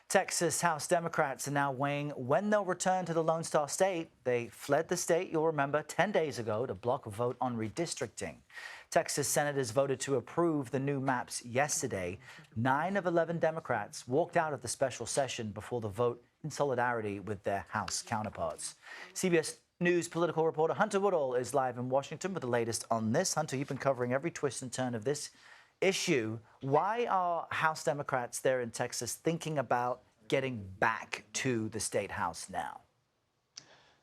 Texas House Democrats are now weighing when they'll return to the Lone Star State. They fled the state, you'll remember, 10 days ago to block a vote on redistricting. Texas senators voted to approve the new maps yesterday. 9 of 11 Democrats walked out of the special session before the vote in solidarity with their House counterparts. CBS News political reporter Hunter Woodall is live in Washington with the latest on this. Hunter, you've been covering every twist and turn of this issue. Why are House Democrats there in Texas thinking about getting back to the state house now?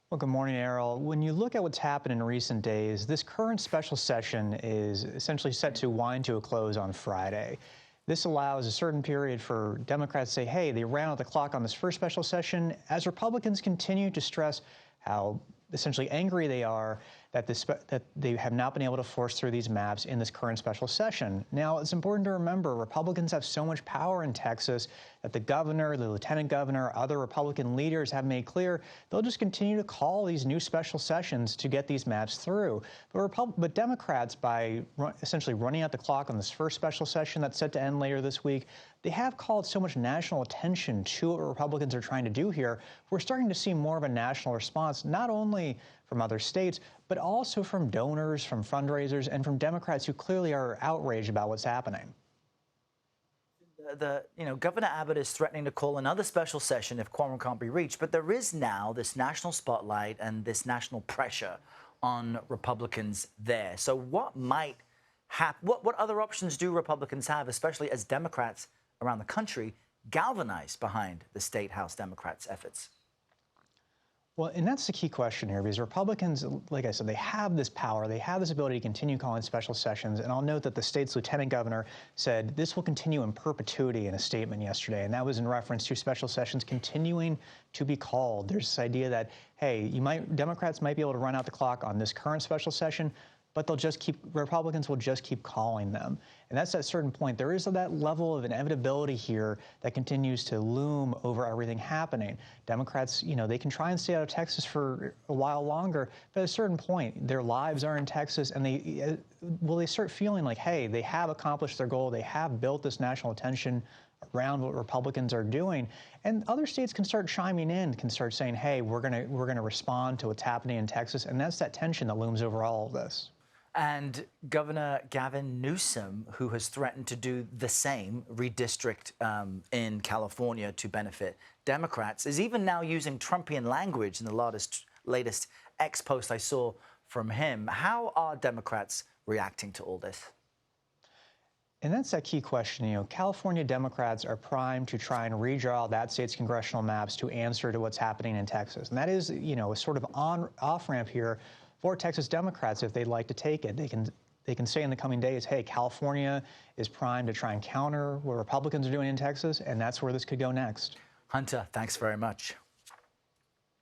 Well, good morning, Errol. When you look at what's happened in recent days, this current special session is essentially set to wind to a close on Friday. This allows a certain period for Democrats to say, hey, they ran out the clock on this first special session, as Republicans continue to stress how essentially angry they are that they have not been able to force through these maps in this current special session. Now, it's important to remember Republicans have so much power in Texas that the governor, the lieutenant governor, other Republican leaders have made clear they'll just continue to call these new special sessions to get these maps through. But Democrats, by essentially running out the clock on this first special session that's set to end later this week, they have called so much national attention to what Republicans are trying to do here. We're starting to see more of a national response, not only from other states, but also from donors, from fundraisers, and from Democrats who clearly are outraged about what's happening. Governor Abbott is threatening to call another special session if quorum can't be reached. But there is now this national spotlight and this national pressure on Republicans there. So what might happen? What other options do Republicans have, especially as Democrats around the country galvanize behind the state House Democrats' efforts? Well, and that's the key question here, because Republicans, like I said, they have this power, they have this ability to continue calling special sessions. And I'll note that the state's lieutenant governor said this will continue in perpetuity in a statement yesterday. And that was in reference to special sessions continuing to be called. There's this idea that, hey, Democrats might be able to run out the clock on this current special session, but Republicans will just keep calling them. And that's at a certain point. There is that level of inevitability here that continues to loom over everything happening. Democrats, they can try and stay out of Texas for a while longer, but at a certain point, their lives are in Texas, and they start feeling like, hey, they have accomplished their goal. They have built this national attention around what Republicans are doing, and other states can start chiming in, can start saying, hey, we're gonna respond to what's happening in Texas, and that's that tension that looms over all of this. And Governor Gavin Newsom, who has threatened to do the same, redistrict in California to benefit Democrats, is even now using Trumpian language in the latest X post I saw from him. How are Democrats reacting to all this? And that's that key question. California Democrats are primed to try and redraw that state's congressional maps to answer to what's happening in Texas. And that is, a sort of off-ramp here for Texas Democrats if they'd like to take it. They can say in the coming days, hey, California is primed to try and counter what Republicans are doing in Texas, and that's where this could go next. Hunter, thanks very much.